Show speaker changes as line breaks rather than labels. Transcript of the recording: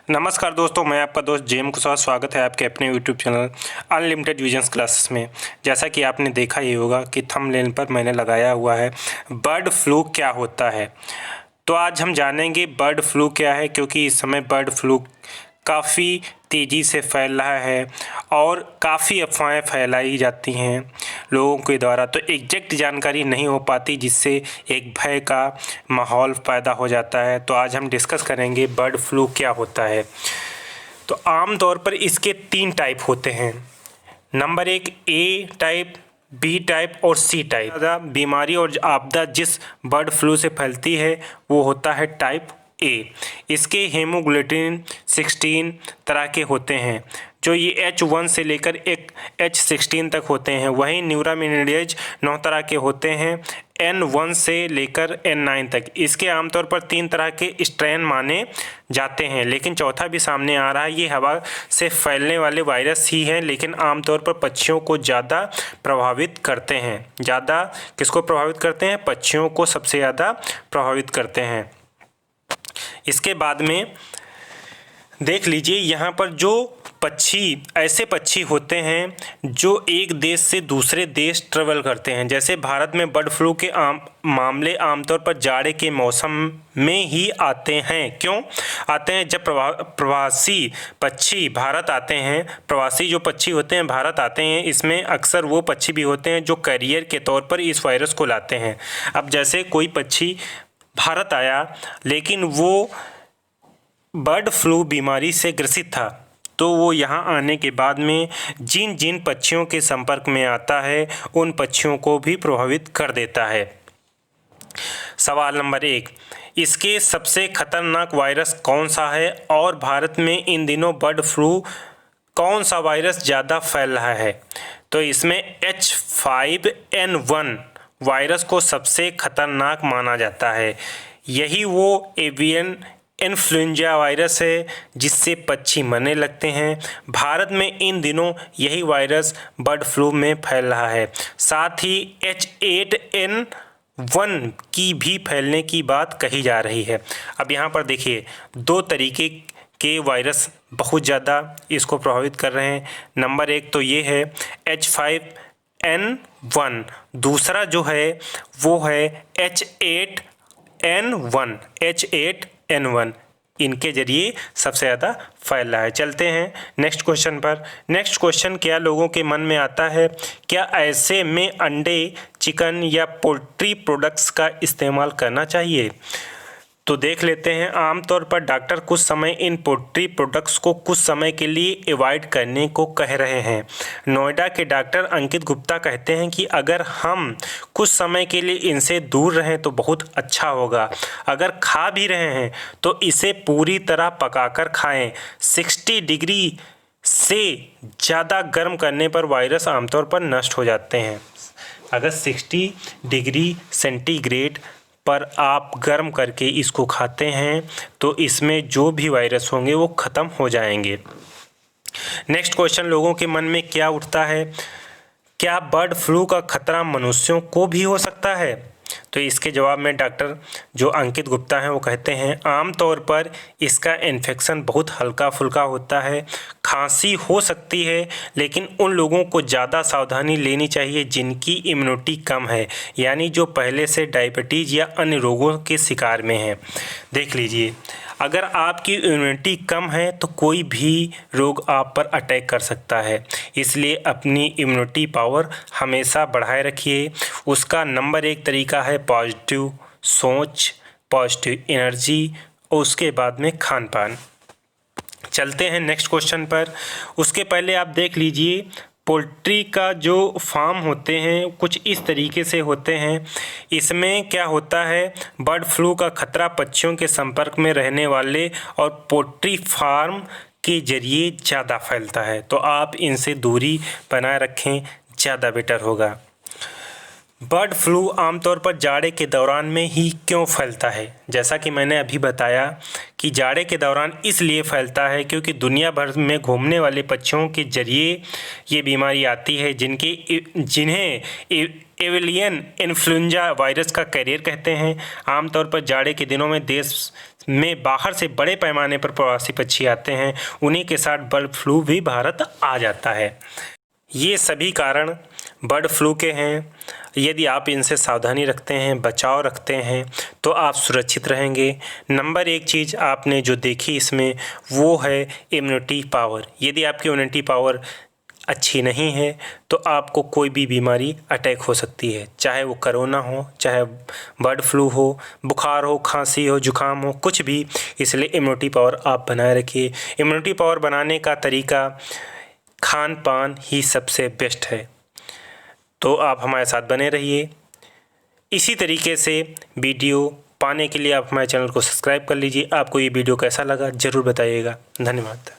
नमस्कार दोस्तों, मैं आपका दोस्त जेम कुशवाहा। स्वागत है आपके अपने YouTube channel unlimited visions classes में। जैसा कि आपने देखा ही होगा कि थंबनेल पर मैंने लगाया हुआ है बर्ड फ्लू क्या होता है। तो आज हम जानेंगे बर्ड फ्लू क्या है, क्योंकि इस समय बर्ड फ्लू काफ़ी तेज़ी से फैल रहा है और काफ़ी अफवाहें फैलाई जाती हैं लोगों के द्वारा। तो एग्जैक्ट जानकारी नहीं हो पाती, जिससे एक भय का माहौल पैदा हो जाता है। तो आज हम डिस्कस करेंगे बर्ड फ्लू क्या होता है। तो आम तौर पर इसके 3 टाइप होते हैं। नंबर 1 ए टाइप, बी टाइप और सी टाइप। ज़्यादा बीमारी और आपदा जिस बर्ड फ्लू से फैलती है वो होता है टाइप ए। इसके हेमोग्लोबिन 16 तरह के होते हैं, जो ये H1 से लेकर एक H16 तक होते हैं। वहीं न्यूरामिनिडेज 9 तरह के होते हैं, N1 से लेकर N9 तक। इसके आमतौर पर 3 तरह के स्ट्रेन माने जाते हैं, लेकिन चौथा भी सामने आ रहा है। ये हवा से फैलने वाले वायरस ही हैं, लेकिन आमतौर पर पक्षियों को ज़्यादा प्रभावित करते हैं। ज़्यादा किसको प्रभावित करते हैं? पक्षियों को सबसे ज़्यादा प्रभावित करते हैं। इसके बाद में देख लीजिए, यहाँ पर जो ऐसे पक्षी होते हैं जो एक देश से दूसरे देश ट्रेवल करते हैं। जैसे भारत में बर्ड फ्लू के मामले आमतौर पर जाड़े के मौसम में ही आते हैं। क्यों आते हैं? जब प्रवासी पक्षी भारत आते हैं, प्रवासी जो पक्षी होते हैं भारत आते हैं, इसमें अक्सर वो पक्षी भी होते हैं जो कैरियर के तौर पर इस वायरस को लाते हैं। अब जैसे कोई पक्षी भारत आया, लेकिन वो बर्ड फ्लू बीमारी से ग्रसित था, तो वो यहाँ आने के बाद में जिन जिन पक्षियों के संपर्क में आता है उन पक्षियों को भी प्रभावित कर देता है। सवाल नंबर 1, इसके सबसे खतरनाक वायरस कौन सा है और भारत में इन दिनों बर्ड फ्लू कौन सा वायरस ज़्यादा फैल रहा है? तो इसमें H5N1 वायरस को सबसे खतरनाक माना जाता है। यही वो एवियन इन्फ्लुएंजा वायरस है जिससे पक्षी मरने लगते हैं। भारत में इन दिनों यही वायरस बर्ड फ्लू में फैल रहा है। साथ ही H8N1 की भी फैलने की बात कही जा रही है। अब यहाँ पर देखिए, 2 तरीके के वायरस बहुत ज़्यादा इसको प्रभावित कर रहे हैं। नंबर 1 तो ये है H5N1, दूसरा जो है वो है H8N1। इनके जरिए सबसे ज़्यादा फैल रहा है। चलते हैं नेक्स्ट क्वेश्चन पर। नेक्स्ट क्वेश्चन क्या लोगों के मन में आता है? क्या ऐसे में अंडे, चिकन या पोल्ट्री प्रोडक्ट्स का इस्तेमाल करना चाहिए? तो देख लेते हैं। आमतौर पर डॉक्टर कुछ समय इन पोल्ट्री प्रोडक्ट्स को कुछ समय के लिए अवॉइड करने को कह रहे हैं। नोएडा के डॉक्टर अंकित गुप्ता कहते हैं कि अगर हम कुछ समय के लिए इनसे दूर रहें तो बहुत अच्छा होगा। अगर खा भी रहे हैं तो इसे पूरी तरह पकाकर खाएं। 60 डिग्री से ज़्यादा गर्म करने पर वायरस आमतौर पर नष्ट हो जाते हैं। अगर 60 डिग्री सेंटीग्रेड पर आप गर्म करके इसको खाते हैं तो इसमें जो भी वायरस होंगे वो ख़त्म हो जाएंगे। नेक्स्ट क्वेश्चन लोगों के मन में क्या उठता है? क्या बर्ड फ्लू का खतरा मनुष्यों को भी हो सकता है? तो इसके जवाब में डॉक्टर जो अंकित गुप्ता हैं वो कहते हैं, आमतौर पर इसका इन्फेक्शन बहुत हल्का फुल्का होता है। खांसी हो सकती है, लेकिन उन लोगों को ज़्यादा सावधानी लेनी चाहिए जिनकी इम्यूनिटी कम है, यानी जो पहले से डायबिटीज़ या अन्य रोगों के शिकार में हैं। देख लीजिए, अगर आपकी इम्यूनिटी कम है तो कोई भी रोग आप पर अटैक कर सकता है। इसलिए अपनी इम्यूनिटी पावर हमेशा बढ़ाए रखिए। उसका नंबर 1 तरीका है पॉजिटिव सोच, पॉजिटिव एनर्जी और उसके बाद में खान पान। चलते हैं नेक्स्ट क्वेश्चन पर। उसके पहले आप देख लीजिए, पोल्ट्री का जो फार्म होते हैं कुछ इस तरीके से होते हैं। इसमें क्या होता है, बर्ड फ्लू का खतरा पक्षियों के संपर्क में रहने वाले और पोल्ट्री फार्म के जरिए ज़्यादा फैलता है। तो आप इनसे दूरी बनाए रखें, ज़्यादा बेटर होगा। बर्ड फ्लू आमतौर पर जाड़े के दौरान में ही क्यों फैलता है? जैसा कि मैंने अभी बताया कि जाड़े के दौरान इसलिए फैलता है क्योंकि दुनिया भर में घूमने वाले पक्षियों के जरिए ये बीमारी आती है, जिन्हें एवियन इन्फ्लुएंजा वायरस का कैरियर कहते हैं। आमतौर पर जाड़े के दिनों में देश में बाहर से बड़े पैमाने पर प्रवासी पक्षी आते हैं, उन्हीं के साथ बर्ड फ्लू भी भारत आ जाता है। ये सभी कारण बर्ड फ्लू के हैं। यदि आप इनसे सावधानी रखते हैं, बचाव रखते हैं, तो आप सुरक्षित रहेंगे। नंबर 1 चीज़ आपने जो देखी इसमें वो है इम्यूनिटी पावर। यदि आपकी इम्यूनिटी पावर अच्छी नहीं है तो आपको कोई भी बीमारी अटैक हो सकती है, चाहे वो कोरोना हो, चाहे बर्ड फ्लू हो, बुखार हो, खांसी हो, जुकाम हो, कुछ भी। इसलिए इम्यूनिटी पावर आप बनाए रखिए। इम्यूनिटी पावर बनाने का तरीका खान पान ही सबसे बेस्ट है। तो आप हमारे साथ बने रहिए। इसी तरीके से वीडियो पाने के लिए आप हमारे चैनल को सब्सक्राइब कर लीजिए। आपको ये वीडियो कैसा लगा ज़रूर बताइएगा। धन्यवाद।